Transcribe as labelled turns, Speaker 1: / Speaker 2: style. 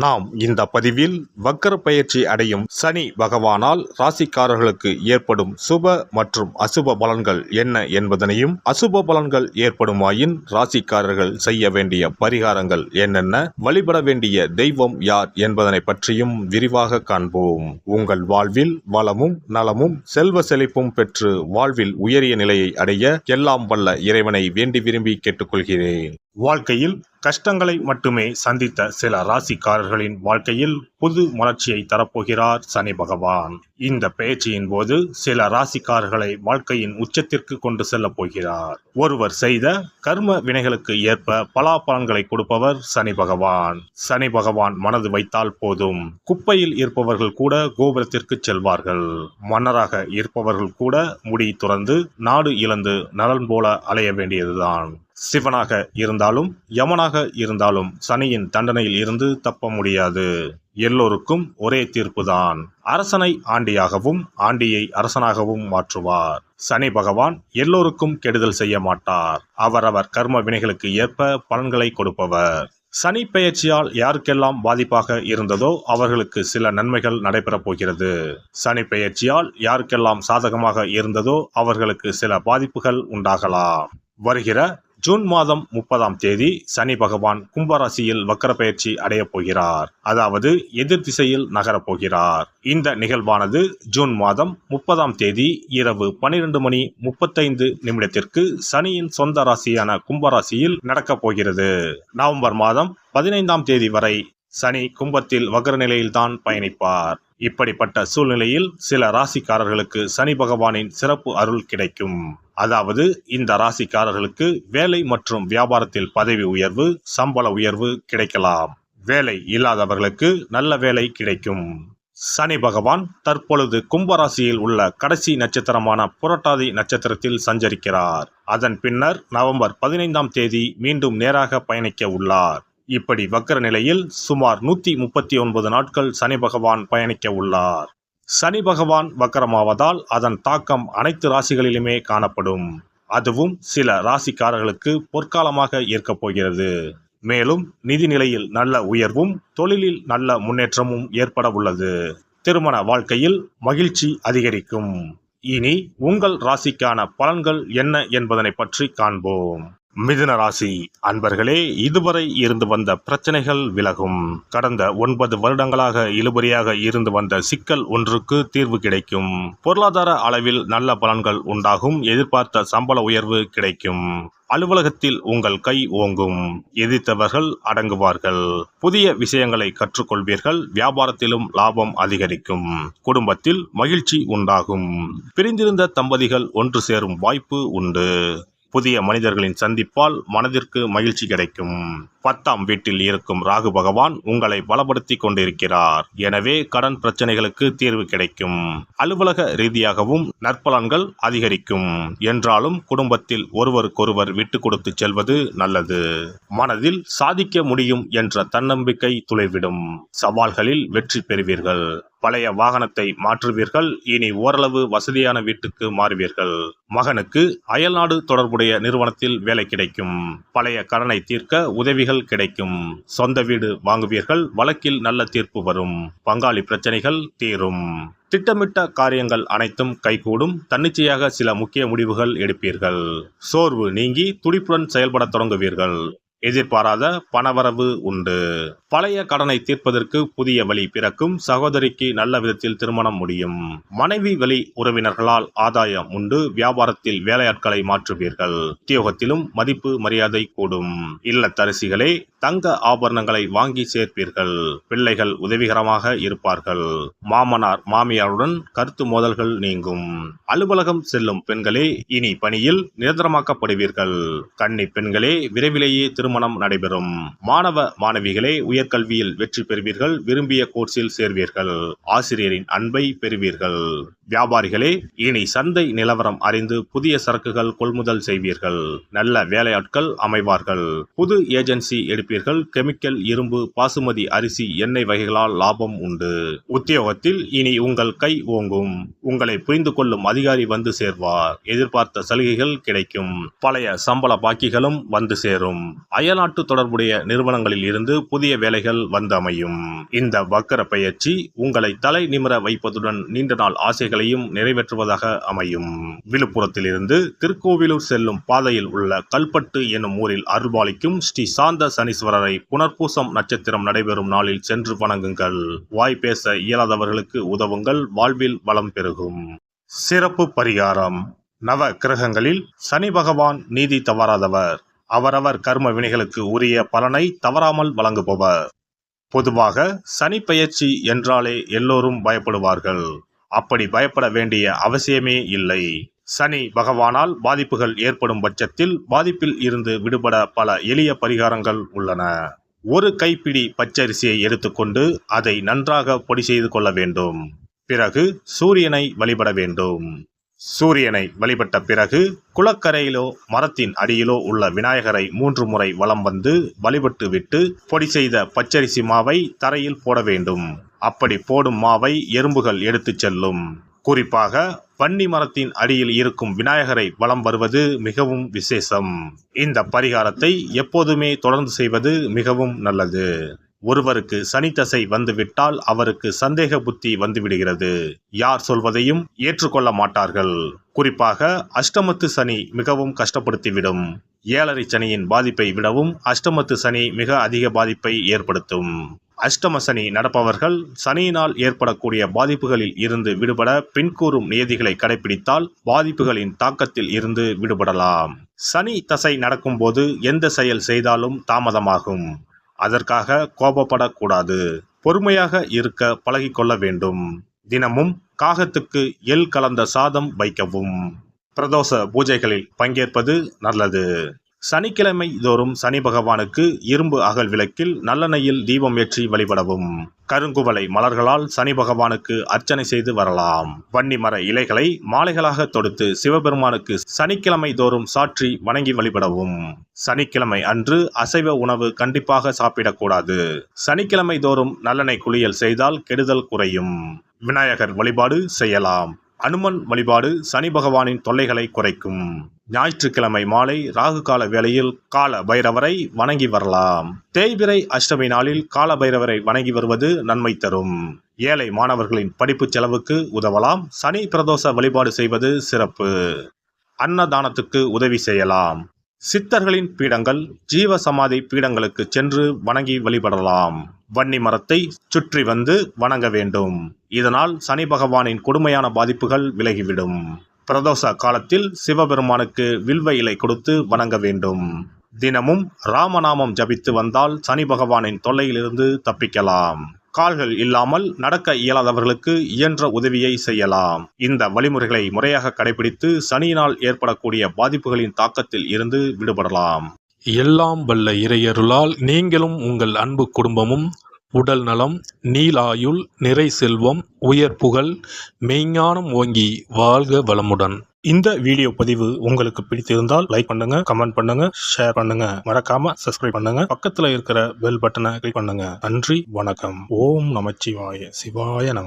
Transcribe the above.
Speaker 1: நாம் இந்த பதிவில் வக்கர பயிற்சி அடையும் சனி பகவானால் ராசிக்காரர்களுக்கு ஏற்படும் சுப மற்றும் அசுப பலன்கள் என்ன என்பதனையும், அசுப பலன்கள் ஏற்படுமாயின் ராசிக்காரர்கள் செய்ய வேண்டிய பரிகாரங்கள் என்னென்ன, வழிபட வேண்டிய தெய்வம் யார் என்பதனை பற்றியும் விரிவாக காண்போம். உங்கள் வாழ்வில் வளமும் நலமும் செல்வ செழிப்பும் பெற்று வாழ்வில் உயரிய நிலையை அடைய எல்லாம் வல்ல இறைவனை வேண்டி விரும்பி கேட்டுக்கொள்கிறேன். வாழ்க்கையில் கஷ்டங்களை மட்டுமே சந்தித்த சில ராசிக்காரர்களின் வாழ்க்கையில் புது மலர்ச்சியை தரப்போகிறார் சனி பகவான். இந்த பயிற்சியின் போது சில ராசிக்காரர்களை வாழ்க்கையின் உச்சத்திற்கு கொண்டு செல்ல போகிறார். ஒருவர் செய்த கர்ம வினைகளுக்கு ஏற்ப பலாபலன்களை கொடுப்பவர் சனி பகவான். சனி பகவான் மனது வைத்தால் போதும், குப்பையில் இருப்பவர்கள் கூட கோபுரத்திற்கு செல்வார்கள். மன்னராக இருப்பவர்கள் கூட முடி துறந்து நாடு இழந்து நலன் போல அலைய வேண்டியதுதான். சிவனாக இருந்தாலும் யமனாக இருந்தாலும் சனியின் தண்டனையில் இருந்து தப்ப முடியாது. எல்லோருக்கும் ஒரே தீர்ப்புதான். அரசனை ஆண்டியாகவும் ஆண்டியை அரசனாகவும் மாற்றுவார். சனி பகவான் எல்லோருக்கும் கெடுதல் செய்ய மாட்டார். அவரவர் கர்ம வினைகளுக்கு ஏற்ப பலன்களை கொடுப்பவர். சனி பெயர்ச்சியால் யாருக்கெல்லாம் பாதிப்பாக இருந்ததோ அவர்களுக்கு சில நன்மைகள் நடைபெறப் போகிறது. சனி பெயர்ச்சியால் யாருக்கெல்லாம் சாதகமாக இருந்ததோ அவர்களுக்கு சில பாதிப்புகள் உண்டாகலாம். வருகிற ஜூன் மாதம் 30ஆம் தேதி சனி பகவான் கும்பராசியில் வக்கர பயிற்சி அடையப் போகிறார். அதாவது எதிர் திசையில் நகரப் போகிறார். இந்த நிகழ்வானது ஜூன் மாதம் 30ஆம் தேதி இரவு 12:35 சனியின் சொந்த ராசியான கும்பராசியில் நடக்கப் போகிறது. நவம்பர் மாதம் 15ஆம் தேதி வரை சனி கும்பத்தில் வக்ர நிலையில்தான் பயணிப்பார். இப்படிப்பட்ட சூழ்நிலையில் சில ராசிக்காரர்களுக்கு சனி பகவானின் சிறப்பு அருள் கிடைக்கும். அதாவது இந்த ராசிக்காரர்களுக்கு வேலை மற்றும் வியாபாரத்தில் பதவி உயர்வு, சம்பள உயர்வு கிடைக்கலாம். வேலை இல்லாதவர்களுக்கு நல்ல வேலை கிடைக்கும். சனி பகவான் தற்பொழுது கும்பராசியில் உள்ள கடைசி நட்சத்திரமான புரட்டாதி நட்சத்திரத்தில் சஞ்சரிக்கிறார். அதன் பின்னர் நவம்பர் 15ஆம் தேதி மீண்டும் நேராக பயணிக்க உள்ளார். இப்படி வக்கர நிலையில் சுமார் 139 நாட்கள் சனி பகவான் பயணிக்க உள்ளார். சனி பகவான் வக்கரமாவதால் அதன் தாக்கம் அனைத்து ராசிகளிலுமே காணப்படும். அதுவும் சில ராசிக்காரர்களுக்கு பொற்காலமாக இருக்கப் போகிறது. மேலும் நிதி நிலையில் நல்ல உயர்வும் தொழிலில் நல்ல முன்னேற்றமும் ஏற்பட உள்ளது. திருமண வாழ்க்கையில் மகிழ்ச்சி அதிகரிக்கும். இனி உங்கள் ராசிக்கான பலன்கள் என்ன என்பதனை பற்றி காண்போம். மிதுன ராசி அன்பர்களே, இதுவரை இருந்து வந்த பிரச்சனைகள் விலகும். கடந்த 9 வருடங்களாக இழுபறியாக இருந்து வந்த சிக்கல் ஒன்றுக்கு தீர்வு கிடைக்கும். பொருளாதார அளவில் நல்ல பலன்கள் உண்டாகும். எதிர்பார்த்த சம்பள உயர்வு கிடைக்கும். அலுவலகத்தில் உங்கள் கை ஓங்கும். எதிர்த்தவர்கள் அடங்குவார்கள். புதிய விஷயங்களை கற்றுக்கொள்வீர்கள். வியாபாரத்திலும் லாபம் அதிகரிக்கும். குடும்பத்தில் மகிழ்ச்சி உண்டாகும். பிரிந்திருந்த தம்பதிகள் ஒன்று சேரும் வாய்ப்பு உண்டு. புதிய மனிதர்களின் சந்திப்பால் மனதிற்கு மகிழ்ச்சி கிடைக்கும். 10ஆம் வீட்டில் இருக்கும் ராகு பகவான் உங்களை பலப்படுத்தி கொண்டிருக்கிறார். எனவே கடன் பிரச்சனைகளுக்கு தீர்வு கிடைக்கும். அலுவலக ரீதியாகவும் நற்பலன்கள் அதிகரிக்கும். என்றாலும் குடும்பத்தில் ஒருவருக்கொருவர் விட்டு கொடுத்து செல்வது நல்லது. மனதில் சாதிக்க முடியும் என்ற தன்னம்பிக்கை துளைவிடும். சவால்களில் வெற்றி பெறுவீர்கள். பழைய வாகனத்தை மாற்றுவீர்கள். இனி ஓரளவு வசதியான வீட்டுக்கு மாறுவீர்கள். மகனுக்கு அயல்நாடு தொடர்புடைய நிறுவனத்தில் வேலை கிடைக்கும். பழைய கடனை தீர்க்க உதவிகள் கிடைக்கும். சொந்த வீடு வாங்குவீர்கள். வழக்கில் நல்ல தீர்ப்பு வரும். பங்காளி பிரச்சனைகள் தீரும். திட்டமிட்ட காரியங்கள் அனைத்தும் கைகூடும். தன்னிச்சையாக சில முக்கிய முடிவுகள் எடுப்பீர்கள். சோர்வு நீங்கி துடிப்புடன் செயல்பட தொடங்குவீர்கள். எதிர்பாராத பணவரவு உண்டு. பழைய கடனை தீர்ப்பதற்கு புதிய வழி பிறக்கும். சகோதரிக்கு நல்ல விதத்தில் திருமணம் முடியும். மனைவி வழி உறவினர்களால் ஆதாயம் உண்டு. வியாபாரத்தில் வேலையாட்களை மாற்றுவீர்கள். உத்தியோகத்திலும் மதிப்பு மரியாதை கூடும். இல்லத்தரசிகளே, தங்க ஆபரணங்களை வாங்கி சேர்ப்பீர்கள். பிள்ளைகள் உதவிகரமாக இருப்பார்கள். மாமனார் மாமியாருடன் கருத்து மோதல்கள் நீங்கும். அலுவலகம் செல்லும் பெண்களே, இனி பணியில் நிரந்தரமாக்கப்படுவீர்கள். கன்னி பெண்களே, விரைவிலேயே திருமணம் நடைபெறும். மாணவ மாணவிகளே, உயர்கல்வியில் வெற்றி பெறுவீர்கள். விரும்பிய கோர்ஸில் சேர்வீர்கள். ஆசிரியரின் அன்பை பெறுவீர்கள். வியாபாரிகளே, இனி சந்தை நிலவரம் அறிந்து புதிய சரக்குகள் கொள்முதல் செய்வீர்கள். நல்ல வேலையாட்கள் அமைவார்கள். புது ஏஜென்சி எடுப்பீர்கள். கெமிக்கல், இரும்பு, பாசுமதி அரிசி, எண்ணெய் வகைகளால் லாபம் உண்டு. உத்தியோகத்தில் இனி உங்கள் கை ஓங்கும். உங்களை புரிந்து கொள்ளும் அதிகாரி வந்து சேர்வார். எதிர்பார்த்த சலுகைகள் கிடைக்கும். பழைய சம்பள பாக்கிகளும் வந்து சேரும். அயல்நாட்டு தொடர்புடைய நிறுவனங்களில் இருந்து புதிய வேலைகள் வந்து அமையும். இந்த வக்கர பெயர்ச்சி உங்களை தலை நிமிர வைப்பதுடன் நீண்ட நாள் ஆசைகளையும் நிறைவேற்றுவதாக அமையும். விழுப்புரத்தில் இருந்து திருக்கோவிலூர் செல்லும் பாதையில் உள்ள கல்பட்டு என்னும் ஊரில் அருள்பாலிக்கும் ஸ்ரீ சாந்த சனீஸ்வரரை புனர்பூசம் நட்சத்திரம் நடைபெறும் நாளில் சென்று வணங்குங்கள். வாய் பேச இயலாதவர்களுக்கு உதவுங்கள். வாழ்வில் வளம் பெருகும். சிறப்பு பரிகாரம். நவ கிரகங்களில் சனி பகவான் நீதி தவறாதவர். அவரவர் கர்ம வினைகளுக்கு உரிய பலனை தவறாமல் வழங்குபவர். பொதுவாக சனி பெயர்ச்சி என்றாலே எல்லோரும் பயப்படுவார்கள். அப்படி பயப்பட வேண்டிய அவசியமே இல்லை. சனி பகவானால் பாதிப்புகள் ஏற்படும் பட்சத்தில் பாதிப்பில் இருந்து விடுபட பல எளிய பரிகாரங்கள் உள்ளன. ஒரு கைப்பிடி பச்சரிசியை எடுத்துக்கொண்டு அதை நன்றாக பொடி செய்து கொள்ள வேண்டும். பிறகு சூரியனை வழிபட வேண்டும். சூரியனை வழிபட்ட பிறகு குளக்கரையிலோ மரத்தின் அடியிலோ உள்ள விநாயகரை 3 முறை வலம் வந்து வழிபட்டு விட்டு பொடி செய்த பச்சரிசி மாவை தரையில் போட வேண்டும். அப்படி போடும் மாவை எறும்புகள் எடுத்துச் செல்லும். குறிப்பாக வன்னி மரத்தின் அடியில் இருக்கும் விநாயகரை வலம் வருவது மிகவும் விசேஷம். இந்த பரிகாரத்தை எப்போதுமே தொடர்ந்து செய்வது மிகவும் நல்லது. ஒருவருக்கு சனி தசை வந்துவிட்டால் அவருக்கு சந்தேக புத்தி வந்துவிடுகிறது. யார் சொல்வதையும் ஏற்றுக்கொள்ள மாட்டார்கள். குறிப்பாக அஷ்டமத்து சனி மிகவும் கஷ்டப்படுத்திவிடும். 7.5 சனியின் பாதிப்பை விடவும் அஷ்டமத்து சனி மிக அதிக பாதிப்பை ஏற்படுத்தும். அஷ்டம சனி நடப்பவர்கள் சனியினால் ஏற்படக்கூடிய பாதிப்புகளில் இருந்து விடுபட பின்கூறும் நியதிகளை கடைபிடித்தால் பாதிப்புகளின் தாக்கத்தில் இருந்து விடுபடலாம். சனி தசை நடக்கும்போது எந்த செயல் செய்தாலும் தாமதமாகும். அதற்காக கோபப்படக்கூடாது. பொறுமையாக இருக்க பழகிக்கொள்ள வேண்டும். தினமும் காகத்துக்கு எள் கலந்த சாதம் வைக்கவும். பிரதோஷ பூஜைகளில் பங்கேற்பது நல்லது. சனிக்கிழமை தோறும் சனி பகவானுக்கு இரும்பு அகல் விளக்கில் நல்லெண்ணெயில் தீபம் ஏற்றி வழிபடவும். கருங்குவளை மலர்களால் சனி பகவானுக்கு அர்ச்சனை செய்து வரலாம். வன்னி மர இலைகளை மாலைகளாக தொடுத்து சிவபெருமானுக்கு சனிக்கிழமை தோறும் சாற்றி வணங்கி வழிபடவும். சனிக்கிழமை அன்று அசைவ உணவு கண்டிப்பாக சாப்பிடக்கூடாது. சனிக்கிழமை தோறும் நல்லெண்ணெய் குளியல் செய்தால் கெடுதல் குறையும். விநாயகர் வழிபாடு செய்யலாம். அனுமன் வழிபாடு சனி பகவானின் தொல்லைகளை குறைக்கும். ஞாயிற்றுக்கிழமை மாலை ராகு கால வேளையில் கால பைரவரை வணங்கி வரலாம். தேய்பிறை அஷ்டமி நாளில் கால பைரவரை வணங்கி வருவது நன்மை தரும். ஏழை மாணவர்களின் படிப்பு செலவுக்கு உதவலாம். சனி பிரதோஷ வழிபாடு செய்வது சிறப்பு. அன்னதானத்துக்கு உதவி செய்யலாம். சித்தர்களின் பீடங்கள் ஜீவ சமாதி பீடங்களுக்கு சென்று வணங்கி வழிபடலாம். வன்னி மரத்தை சுற்றி வந்து வணங்க வேண்டும். இதனால் சனி பகவானின் கொடுமையான பாதிப்புகள் விலகிவிடும். பிரதோஷ காலத்தில் சிவபெருமானுக்கு வில்வ இலை கொடுத்து வணங்க வேண்டும். தினமும் ராமநாமம் ஜபித்து வந்தால் சனி பகவானின் தொல்லையிலிருந்து தப்பிக்கலாம். கால்கள் இல்லாமல் நடக்க இயலாதவர்களுக்கு இயன்ற உதவியை செய்யலாம். இந்த வழிமுறைகளை முறையாக கடைபிடித்து சனியினால் ஏற்படக்கூடிய பாதிப்புகளின் தாக்கத்தில் இருந்து விடுபடலாம்.
Speaker 2: எல்லாம் வல்ல இறையருளால் நீங்களும் உங்கள் அன்பு குடும்பமும் உடல் நலம், நீலாயுள், நிறை செல்வம், உயர் புகழ், மெய்ஞானம் ஓங்கி வாழ்க வளமுடன்.
Speaker 1: இந்த வீடியோ பதிவு உங்களுக்கு பிடித்திருந்தால் லைக் பண்ணுங்க, கமெண்ட் பண்ணுங்க, ஷேர் பண்ணுங்க. மறக்காம சப்ஸ்கிரைப் பண்ணுங்க. பக்கத்துல இருக்கிற பெல் பட்டனை கிளிக் பண்ணுங்க. நன்றி, வணக்கம். ஓம் நமச்சிவாய. சிவாய நம.